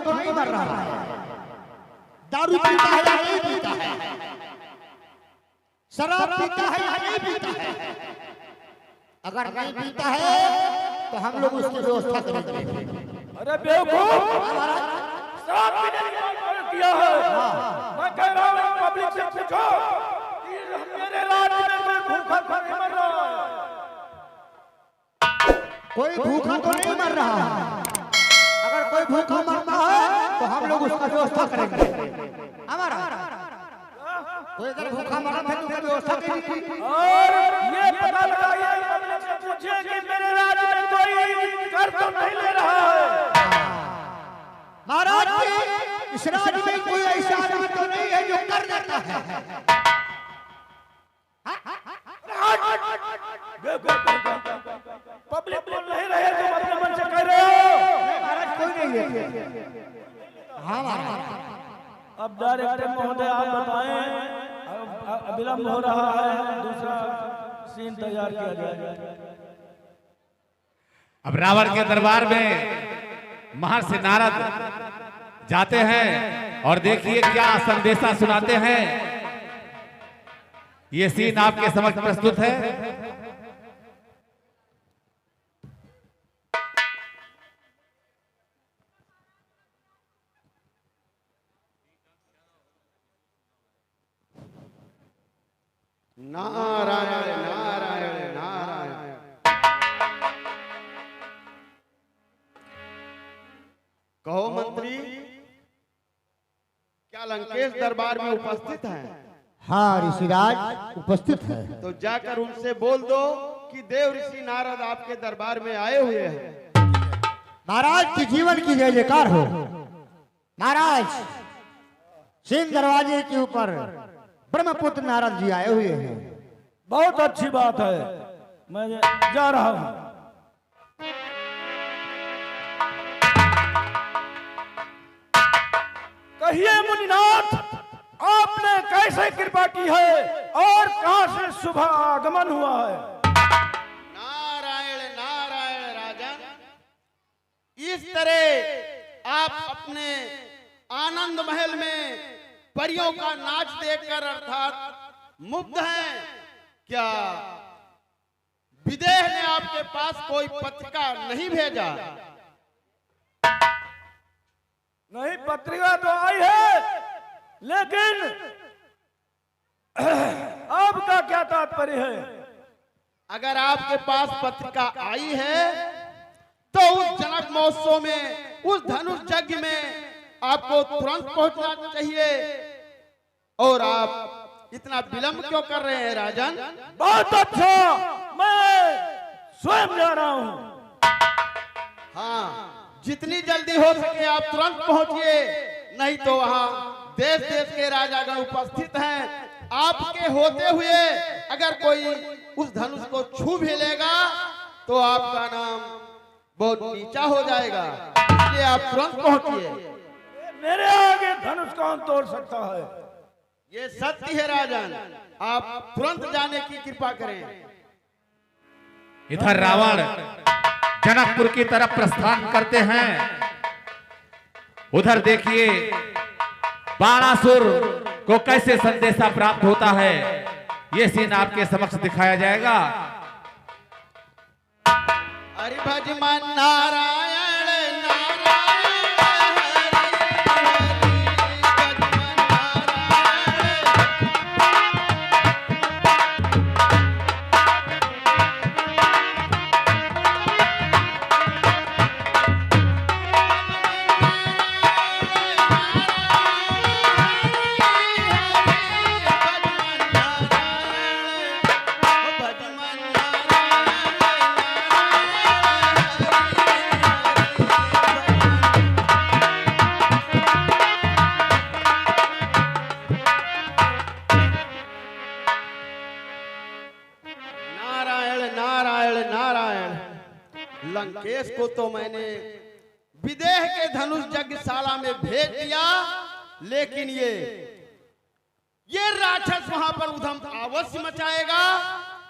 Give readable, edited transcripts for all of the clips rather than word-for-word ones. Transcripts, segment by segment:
तो नहीं मर रहा है, दारू पीता है या नहीं पीता है, शराब पीता है या नहीं पीता है। अगर नहीं पीता है तो हम लोग उसकी व्यवस्था करेंगे। अरे बेवकूफ, शराब पीने की बात किया है। मैं कह रहा हूँ पब्लिक से पूछो कि मेरे राज्य में कोई भूखा तो नहीं मर रहा है। कोई भूखा तो नहीं मर रहा है। अगर कोई भूखा मरता है तो हम लोग उसका व्यवस्था करेंगे। हमारा कोई अगर भूखा मरा है तो उसकी व्यवस्था करेंगे। और ये पता लगाइए, पब्लिक से पूछिए कि मेरे राज्य में कोई कर तो नहीं ले रहा है। महाराज जी, इस राज्य में कोई ऐसा आदमी तो नहीं है जो कर देता है। पब्लिक बोल नहीं रहे, तुम अपने मन से कह रहे हो। महाराज कोई नहीं है। हाँ महाराज, अब डायरेक्टर महोदय आप बताएं, विलंब हो रहा है, दूसरा सीन तैयार किया जाए। अब रावण के दरबार में महर्षि नारद जाते हैं और देखिए क्या संदेशा सुनाते हैं। ये सीन आपके समक्ष प्रस्तुत है। नारायण नारायण नारायण। कहो मंत्री, क्या लंकेश दरबार में उपस्थित हैं? हाँ ऋषिराज उपस्थित है। तो जाकर उनसे बोल दो कि देव ऋषि नारद आपके दरबार में आए हुए हैं। महाराज की जीवन की जय जयकार हो। महाराज, सिंह दरवाजे के ऊपर ब्रह्मपुत्र नारद जी आए हुए हैं। बहुत अच्छी बात है, मैं जा रहा हूं। कहिए मुनिनाथ, आपने कैसे कृपा की है और कहां से शुभ आगमन हुआ है? नारायण नारायण राजन, इस तरह आप अपने आनंद महल में परियों का नाच देखकर अर्थात मुग्ध हैं। क्या विदेह ने आपके पास कोई पत्रिका नहीं भेजा? नहीं, पत्रिका तो आई है, लेकिन आपका क्या तात्पर्य है? अगर आपके पास पत्रिका आई है तो उस जनक महोत्सव में, उस धनुष यज्ञ में आपको तुरंत पहुंचना चाहिए। और आप इतना विलंब क्यों कर रहे हैं राजन? बहुत अच्छा, मैं स्वयं जा रहा हूं। हाँ, जितनी जल्दी हो सके आप तुरंत पहुंचिए, नहीं तो वहाँ देश देश के राजागण उपस्थित हैं। आपके होते हुए अगर कोई उस धनुष को छू भी लेगा तो आपका नाम बहुत नीचा हो जाएगा। इसलिए आप तुरंत पहुंचिए। मेरे आगे धनुष कौन तोड़ सकता है? ये सत्य है राजन, आप तुरंत जाने की कृपा करें। इधर रावण जनकपुर की तरफ प्रस्थान करते हैं। उधर देखिए बाणासुर को कैसे संदेशा प्राप्त होता है, ये सीन आपके समक्ष दिखाया जाएगा। हरि भज मन नारायण लंकेश को तो मैंने विदेह के धनुष यज्ञशाला में भेज दिया, लेकिन ये राक्षस वहां पर उधम अवश्य मचाएगा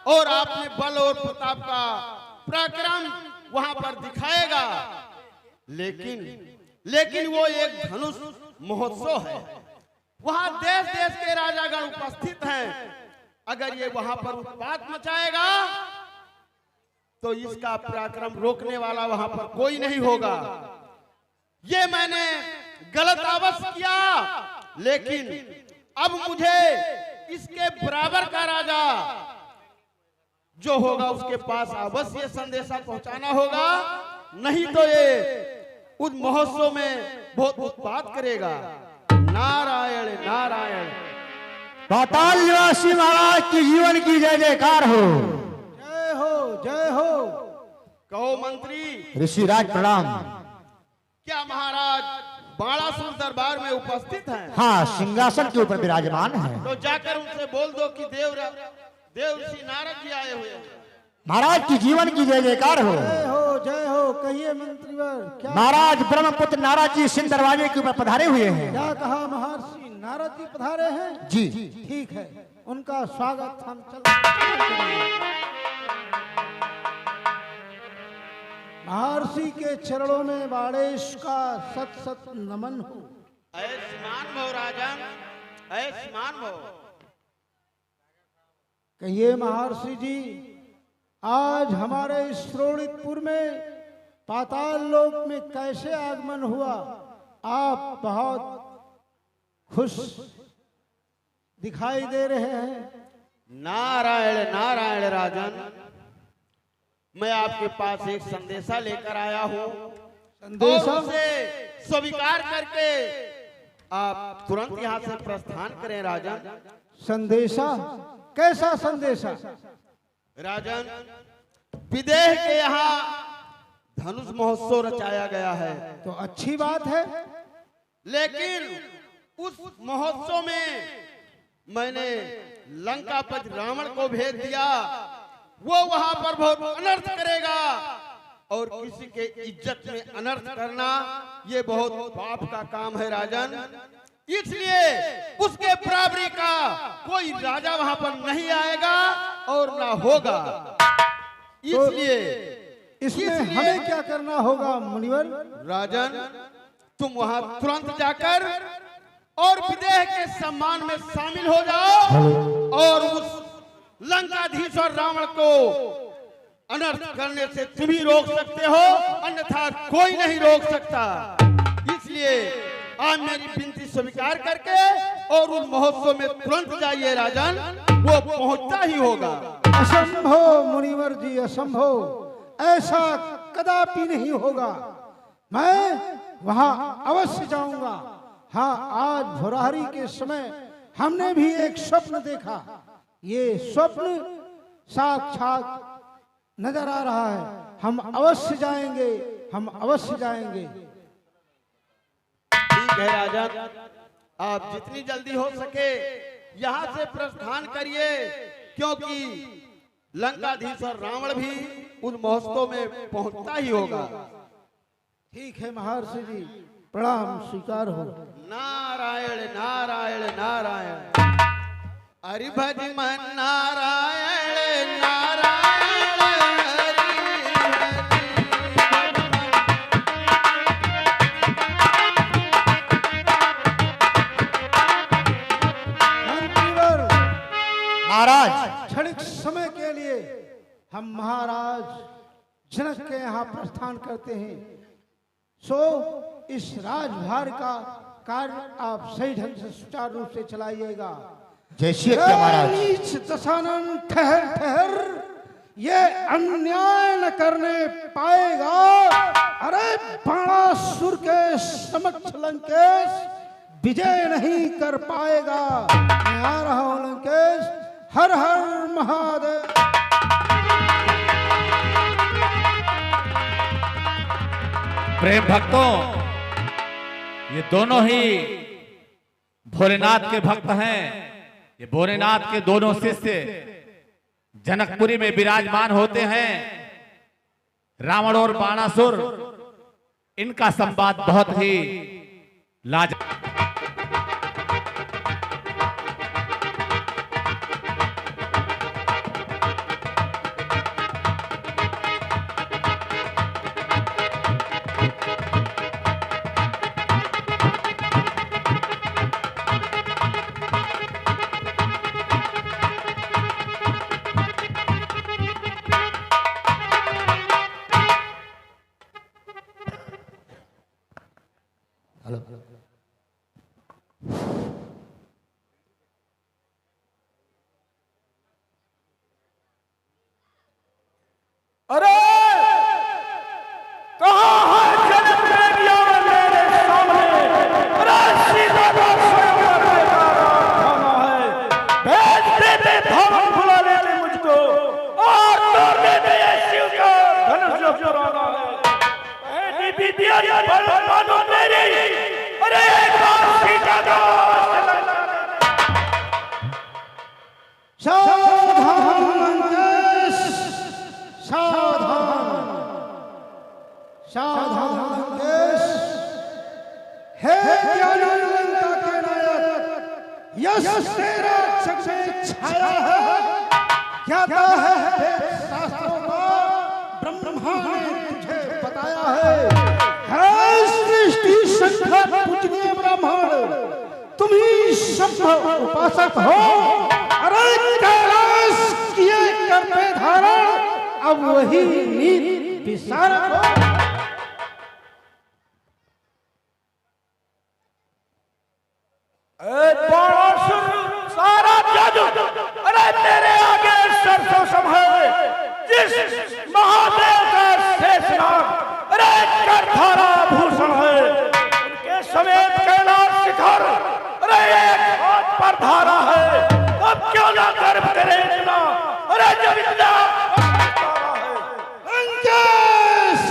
और आपने बल और प्रताप का पराक्रम वहां पर दिखाएगा। लेकिन वो एक धनुष महोत्सव है। वहां देश देश के राजागण उपस्थित हैं। अगर ये वहां पर उत्पात मचाएगा तो इसका पराक्रम रोकने वाला वहां पर कोई नहीं होगा। ये मैंने गलत अवश्य किया, लेकिन अब मुझे इसके बराबर का राजा जो होगा उसके पास अवश्य संदेशा पहुंचाना होगा, नहीं तो ये उस महोत्सव में बहुत उत्पात करेगा। नारायण नारायण। पाताल निवासी महाराज की जीवन की जय जयकार हो। जय हो जय हो। कहो मंत्री। ऋषिराज प्रणाम। क्या महाराज बाणासुर दरबार में उपस्थित हैं? हाँ, सिंहासन के ऊपर विराजमान है। तो जाकर उनसे बोल दो कि देव ऋषि नारद जी आए हुए हैं। महाराज की जीवन की जय जयकार हो। जय हो। कहिए मंत्रीवर, क्या महाराज ब्रह्मपुत्र नारद जी सिंह दरवाजे के ऊपर पधारे हुए हैं। क्या कहा? महर्षि नारद जी पधारे हैं? जी ठीक है, उनका स्वागत हम चल। महर्षि के चरणों में बाणेश का सत सत नमन हो। आयुष्मान भव राजन, आयुष्मान भव। कहिए महर्षि जी, आज हमारे इस श्रोणितपुर में पाताल लोक में कैसे आगमन हुआ? आप बहुत खुश दिखाई दे रहे हैं। नारायण नारायण राजन, मैं आपके पास एक संदेशा लेकर आया हूँ। संदेशा? और उसे स्वीकार करके आप तुरंत यहाँ से प्रस्थान करें राजन। संदेशा? कैसा संदेशा? राजन, विदेह के यहाँ धनुष महोत्सव रचाया गया है। तो अच्छी बात है, लेकिन उस महोत्सव में मैंने लंकापति रावण को भेज दिया। वो वहां पर बहुत अनर्थ करेगा, और किसी के इज्जत में अनर्थ करना ये बहुत पाप का काम है राजन। इसलिए उसके बराबरी का कोई राजा वहां पर नहीं आएगा और ना होगा। इसमें हमें क्या करना होगा मुनिवर? राजन, तुम वहां तुरंत जाकर और विदेह के सम्मान में शामिल हो जाओ, और उस लंकाधीश और रावण को अनर्थ करने से तुम ही रोक सकते हो, अन्यथा कोई नहीं रोक सकता। इसलिए आप मेरी विनती स्वीकार करके और उस महोत्सव में तुरंत जाइए राजन, वो पहुंचता ही होगा। असंभव मुनिवर जी, असंभव। ऐसा कदापि नहीं होगा। मैं वहां अवश्य जाऊंगा। हाँ, आज भोराहरी के समय हमने भी एक स्वप्न देखा। ये स्वप्न साक्षात नजर आ रहा है। हम अवश्य जाएंगे, हम अवश्य जाएंगे। ठीक है राजन, आप जितनी जल्दी हो सके यहाँ से प्रस्थान करिए, क्योंकि लंकाधीश और रावण भी उस महोत्सव में पहुंचता ही होगा। ठीक है महर्षि जी, प्रणाम स्वीकार हो। नारायण नारायण नारायण। हरि भज मन नारायण नारायण हरि मंत्रीवर, महाराज, क्षणिक समय के लिए हम महाराज जनक के यहाँ प्रस्थान करते हैं। सो इस राजभार का कार्य आप सही ढंग से सुचारू रूप से चलाइएगा। जय श्री कृष्ण महाराज। नीच दशानन, ठहर ठहर, ये अन्याय न करने पाएगा। अरे बाणासुर के समक्ष लंकेश विजय नहीं कर पाएगा। मैं आ रहा हूं लंकेश। हर हर महादेव। प्रेम भक्तों, ये दोनों ही भोलेनाथ के भक्त हैं। ये भोलेनाथ के दोनों शिष्य जनकपुरी में विराजमान होते हैं। रावण और बाणासुर, इनका संवाद बहुत ही लाजवाब। हेलो अरे कहाँ है जन्म में गया मेरे सामने, अरे सीधा स्वयं खाना है, भेज देते धाम बुला लेते मुझको और तोड़ देते ये शिव का धनुष जो चुराना है। ऐसी दिया मानो मेरी, अरे एक बार सीधा दो। सावधान लंकेश, सावधान सावधान लंकेश। हे ज्ञानन लंका के नायक, यश तेरा जग में छाया है, ज्ञाता है वेद शास्त्रों का, ब्रह्मा ने तुझे बताया है सृष्टि संघात पूजनीय ब्राह्मण, तुम ही शंभु उपासक हो। अरे कैलाश किए करते धारण, अब वही नीत विशारद हो। सारा जादू अरे तेरे आगे सरसों संभाले, जिस महादेव का शेषनाग अरे करधारा भूषण है, उनके समेत कैलाश शिखर अरे एक हाथ पर धारा है। अब क्यों ना गर्व करे इतना, अरे जब इतना लंकेश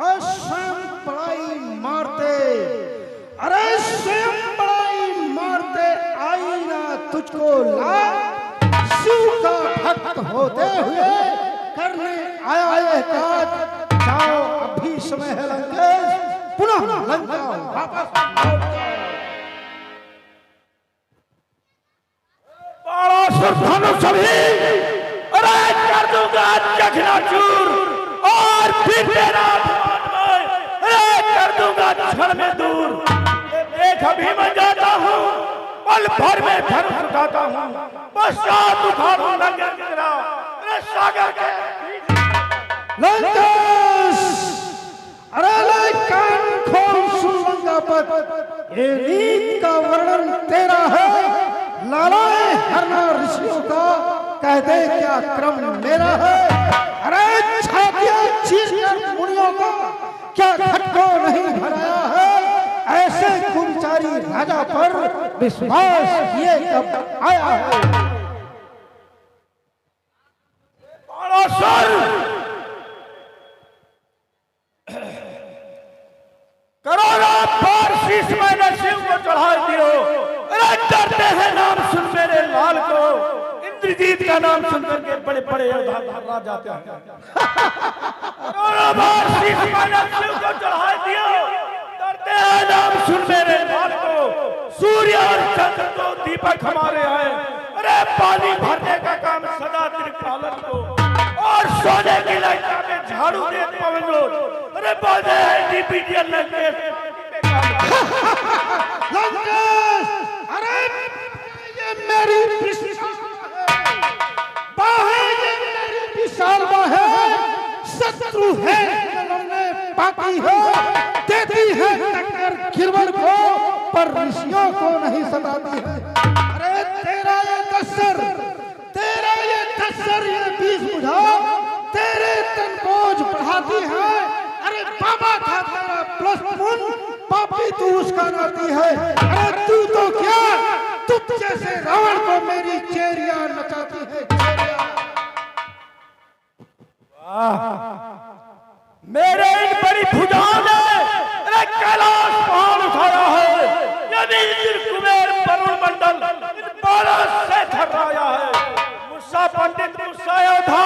आज स्वयं बड़ाई मारते, अरे स्वयं बड़ाई मारते आई ना तुझको ला, शिव का भक्त होते हुए करने आया ये काज। जाओ अभी समय है लंकेश, पुनः लंका वापस लौट जाओ। धनुष सभी अरे कर दूंगा चकनाचूर, और फिर तेरा अरे कर दूंगा क्षण में दूर। देख अभी मैं जाता हूँ, पल भर में धनुष उठाता हूँ, पश्चात उखाड़ूंगा तेरा अरे सागर के। लंकेश अरे ले कान खोल सुन लंकापत, ये नीत का वर्णन तेरा है, लालाए हरना ऋषियों का कह दे क्या क्रम मेरा है। अरे छातियां चीरकर मुनियों का क्या खटको नहीं भराया है, ऐसे कुचारी राजा पर विश्वास ये कब आया है। करोड़ा बार शीश मैंने शिव को चढ़ा दियो, अरे डरते हैं नाम सुन मेरे लाल को, इंद्रजीत का नाम सुनकर के बड़े बड़े धर्रा जाते हैं। करोड़ा बार शीश मैंने शिव को चढ़ा दियो, डरते हैं नाम सुन मेरे लाल को, सूर्य और चंद्र को दीपक हमारे हैं, अरे पानी भरने का काम सदा त्रिपालन को, और सोने की लंका में झाड़ू दे पवन रोज, अरे बाजे है डीपीडीएल लंकेश। लंकेश अरे ये मेरी विशाल बाहें, ये मेरी विशाल बाहें है, शत्रु है लड़ने बाकी है, देती है टक्कर गिरवर को पर ऋषियों को नहीं सताती है। अरे तेरा ये दस्तर, तेरा ये दस्तर, ये बीज बुझा तेरे तन बोझ बढ़ाती है। अरे बाबा था तेरा प्लस पुन, पापी तू उसका नाती है। अरे तू तो क्या, तुम जैसे रावण को मेरी चेरिया नचाती है चेरिया। मेरे इन बड़ी भुजाओं ने अरे कैलाश पहाड़ उठाया है, यदि कुबेर वरुण मंडल इन बालों से थर्राया है। मुस्सा पंडित मुस्सा योद्धा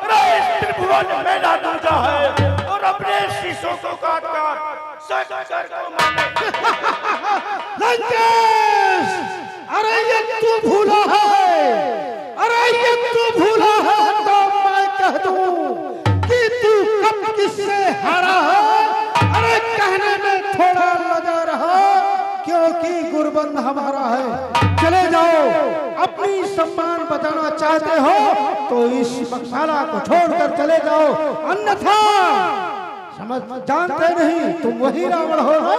अरे इस त्रिभुवन में ना दूजा है, और अपने शीशों को काट काट सकर को मारने। लंकेश अरे ये तू भूला है, अरे ये तू भूला है तो मैं कह दूं कि तू कब किससे हारा है। अरे कहने में थोड़ा लगा रहा, क्योंकि गुरबंद हमारा है। चले जाओ, अपनी सम्मान बचाना चाहते हो तो इस मकसाला को छोड़कर चले जाओ, अन्यथा समझ जानते नहीं तुम वही रावण हो ना?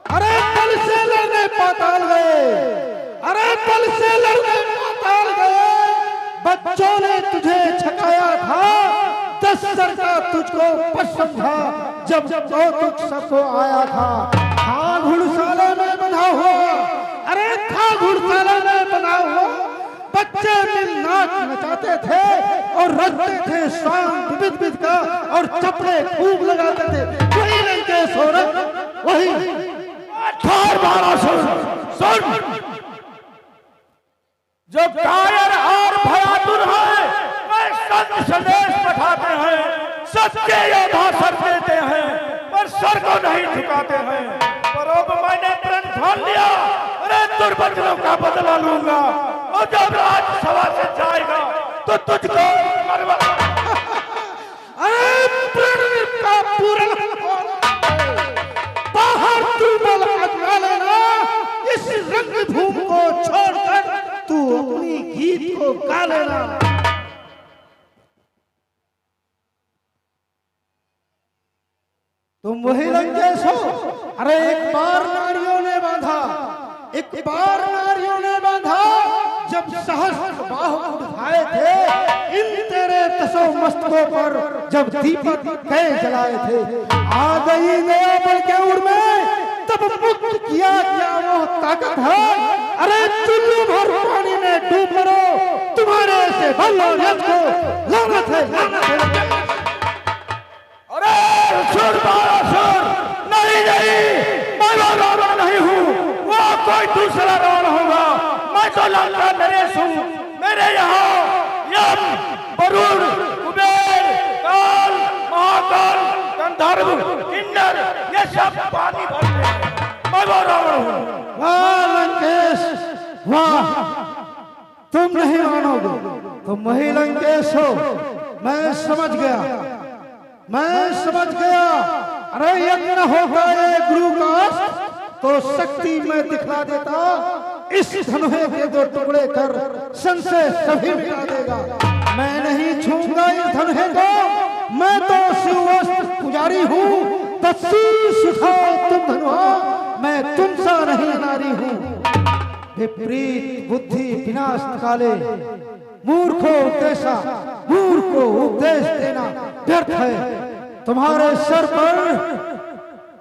अरे तल से लड़ने पाताल गए, अरे तल से लड़ने पाताल गए। बच्चों ने तुझे छकाया था, 10 सर का तुझको पश समझा जब कौतुक सबको आया था। था घुड़साले में बंधा हुआ, अरे था घुड़साले में बंधा हुआ। बच्चे मिल नाच नचाते थे और रखते थे स्वांग बिद का और चपड़े खूब लगाते थे। वही लंकेश हो रहा, वही ठार बारा सुन जो कायर और भयातुर है, वे संत संदेश पठाते हैं, सत्य योद्धा सर देते हैं पर सर को नहीं झुकाते हैं। पर अब मैंने प्रण ठान लिया, अरे दुर्वचनों का बदला लूंगा और जब राज्यसभा से जाएगा तो तुझको मरवा। अरे प्रण का पूर्ण बाहर तू बल आजमा लेना। इस रंगभूमि को छोड़कर तू अपनी गीत को गा लेना। तुम वही लंकेश हो। अरे एक बार नारियों ने बांधा, एक बार नारियों ने बांधा जब सहस्त्र बाहु उठाए थे इन तेरे तसो मस्तकों पर जब दीपक कई जलाए थे। आ गई नया बल के उड़ में तब मुक्त किया क्या वो ताकत है। अरे चुल्लू भर पानी में डूब मरो, तुम्हारे से बल्लों को लानत है, लानत है। अरे सुर नहीं मैं वो रावण नहीं हूँ, वो कोई दूसरा रावण होगा। मैं तो लंका नरेश हूँ। मेरे यहाँ यम, वरुण, कुबेर, काल, महाकाल, गंधर्व, किन्नर ये सब पानी भरते हैं। मैं वो रावण हूँ। वाह लंकेश वाह, तुम नहीं मानोगे, तुम वही लंकेश हो। मैं समझ गया, मैं समझ गया। अरे यज्ञ होगा ये गुरु का तो शक्ति मैं दिखला देता। इस धनुहे के 2 टुकड़े कर संशय सभी मिटा देगा। मैं नहीं छूंगा इस धनुहे को, मैं तो शिववस्त्र पुजारी हूँ। तत्सीस उठाओ तुम धनुहा, मैं तुमसा नहीं नारी हूँ। विपरीत बुद्धि विनाश काले, मूर्खो उपदेशा, मूर्ख को उपदेश देना व्यर्थ है। तुम्हारे सर पर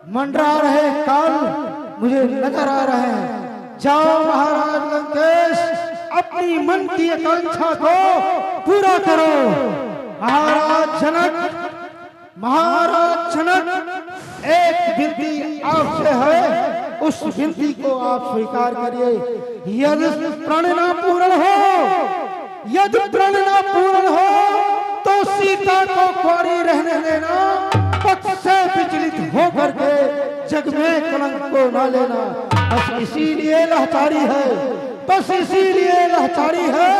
मंडरा रहे काल मुझे नजर आ रहे हैं। जाओ महाराज लंकेश, अपनी मन की आकांक्षा को पूरा करो। महाराज जनक, एक विनती आपसे है, उस विनती को आप स्वीकार करिए। यदि प्रण न पूर्ण हो तो सीता को कुंवारी रहने देना। पक्ष से विचलित होकर के जग में कलंक को न लेना। बस इसीलिए लाचारी है, बस इसीलिए लाचारी है,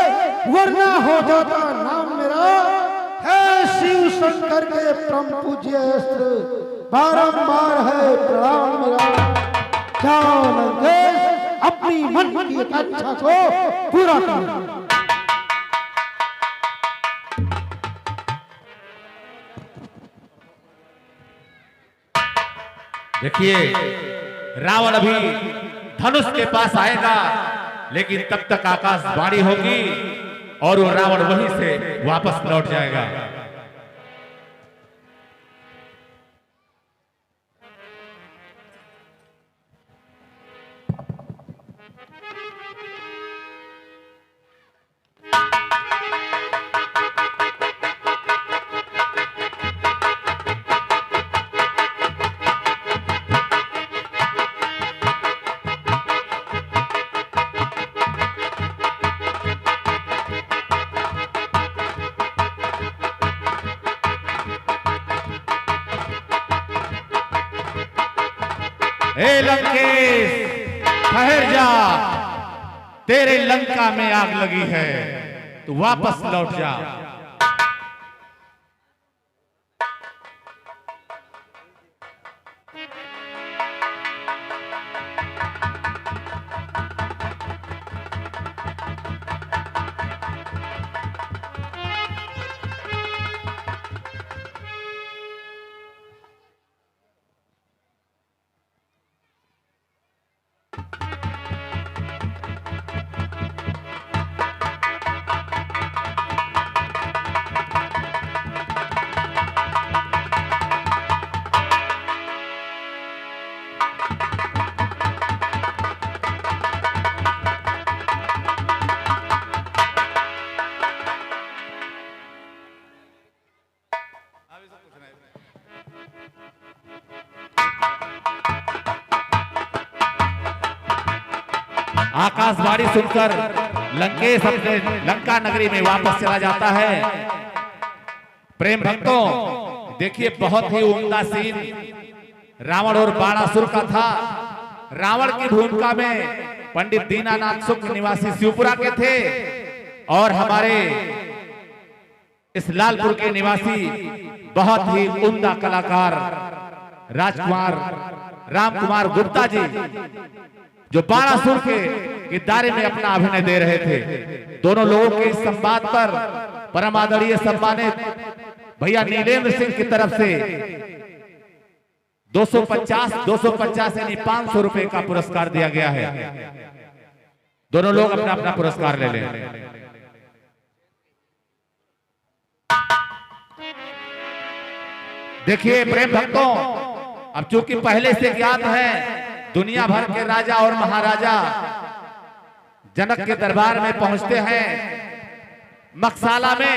वरना हो जाता नाम मेरा है शिव शंकर के परम पूज्य अस्त्र। बारंबार है प्रणाम मेरा। जाओ लंकेश, अपनी मन की आकांक्षा को पूरा करो। देखिए रावण अभी धनुष के पास आएगा, लेकिन तब तक आकाशवाणी होगी और वो रावण वहीं से वापस लौट जाएगा। हे लंकेश ठहर जा, तेरे लंका में आग लगी है, तू वापस लौट जा। आकाशवाणी सुनकर लंकेश अपने लंका नगरी में वापस चला जाता है। प्रेम भक्तों, देखिए बहुत ही उम्दा सीन रावण और बाणासुर का था। रावण की भूमिका में पंडित दीनानाथ शुक्ल निवासी शिवपुरा के थे और हमारे इस लालपुर के निवासी बहुत ही उम्दा कलाकार राजकुमार रामकुमार गुप्ता जी जो बाणासुर के किरदार में अपना अभिनय दे रहे थे। दोनों लोगों के इस संवाद पर परम आदरणीय सम्मानित भैया नीलेंद्र सिंह की तरफ से 250 यानी 500 रुपए का पुरस्कार दिया गया है। दोनों लोग अपना अपना पुरस्कार ले लें। देखिए प्रेम भक्तों, अब चूंकि पहले से ज्ञात है, दुनिया भर के राजा और महाराजा जनक के दरबार में पहुंचते हैं। मकसाला में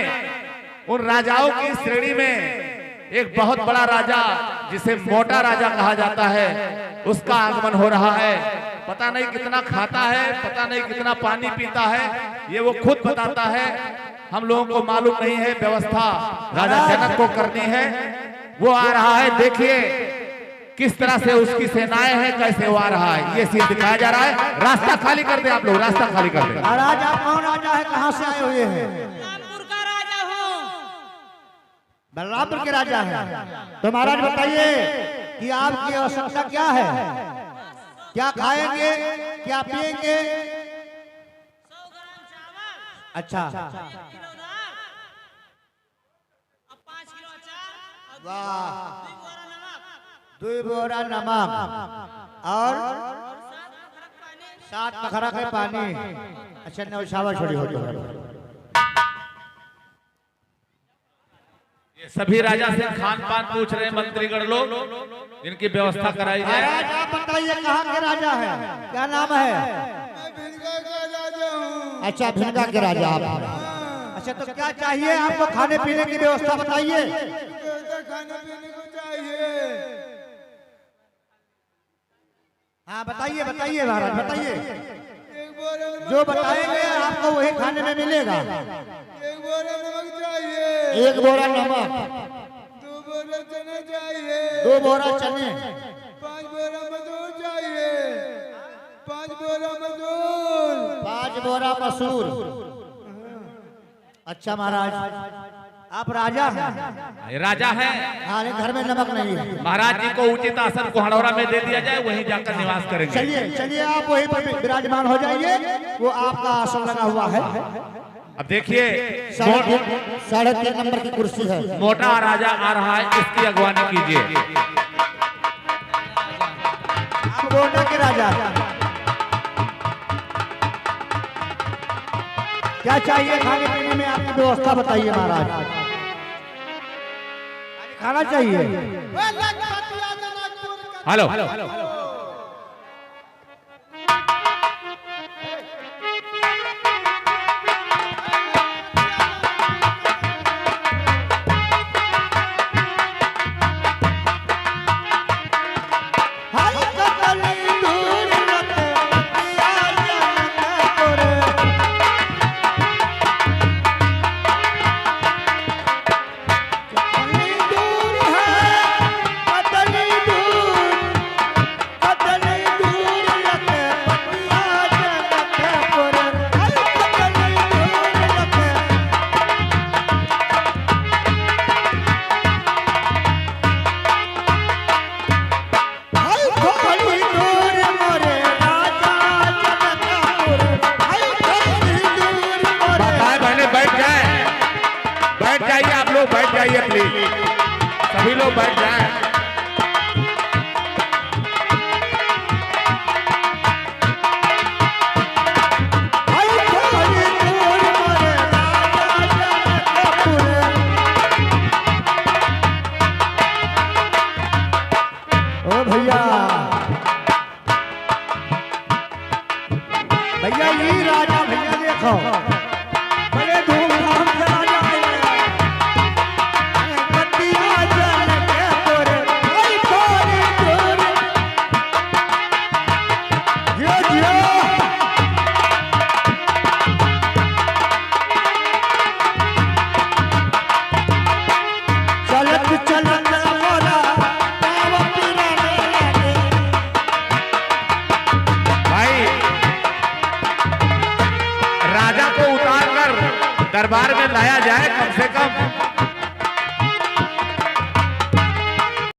उन राजाओं की श्रेणी में एक बहुत बड़ा राजा जिसे मोटा राजा कहा जाता है, उसका आगमन हो रहा है। पता नहीं कितना खाता है, पता नहीं कितना पानी पीता है, ये वो खुद बताता है। हम लोगों को मालूम नहीं है, व्यवस्था राजा जनक को करनी है। वो आ रहा है, देखिए किस तरह से उसकी सेनाएं हैं, कैसे वो आ रहा है, ये सीन दिखाया जा रहा है। रास्ता खाली कर दे आप लोग, रास्ता खाली कर दे। राजा कौन राजा है, कहां से आए हुए हैं? बलरामपुर का राजा हूँ। बलरामपुर के राजा है। तो महाराज बताइए कि आपकी आवश्यकता क्या है? क्या खाएंगे, क्या पिएंगे? 100 ग्राम चावल, अच्छा, किलो दाल, और 5 किलो अचार, और वाह, 2 बोरा नमक, 2 बोरा नमक और 7 पखरा के पानी। अच्छा, नौशावा छोड़ी हो गई। ये सभी राजा से खान पान पूछ रहे हैं मंत्रीगण लोग, इनकी व्यवस्था कराई जाए। महाराज आप बताइए कहाँ के राजा है, क्या नाम है? भिनगा का राजा हूँ। अच्छा, भिनगा के राजा आप। अच्छा, तो क्या चाहिए आपको? खाने पीने की व्यवस्था बताइए। खाने पीने को चाहिए। हाँ बताइए, बताइए महाराज बताइए। एक बोरा नमक जो बताएंगे आपको वही खाने में मिलेगा। एक बोरा नमक चाहिए। 1 बोरा नमक, 2 बोरा चना चाहिए। 2 बोरा चने, 5 बोरा मधुर चाहिए। 5 बोरा मधुर। 5 बोरा मसूर। अच्छा महाराज, आप राजा हैं? ये राजा है, हमारे घर में नमक नहीं है। महाराज जी को उचित आसन कोहड़ौरा में दे दिया जाए, वहीं जाकर निवास करेंगे। चलिए चलिए, आप वहीं पर विराजमान हो जाइए, वो आपका आसन लगा हुआ है। अब देखिए 3.5 नंबर की कुर्सी है। मोटा राजा आ रहा है, इसकी अगवानी कीजिए। आप गोंडा के राजा, क्या चाहिए खाने पीने में? आपकी व्यवस्था बताइए महाराज। खाना चाहिए। हेलो, बैठ जाइए प्लीज, सभी लोग बैठ जाएं। ओ भैया, भैया ये राजा भैया देखो, बड़े धूमधाम से राजा आए हैं। कतिया जल के तोरे, आई तोरे तोरे, जियो जियो। दरबार में लाया जाए कम से कम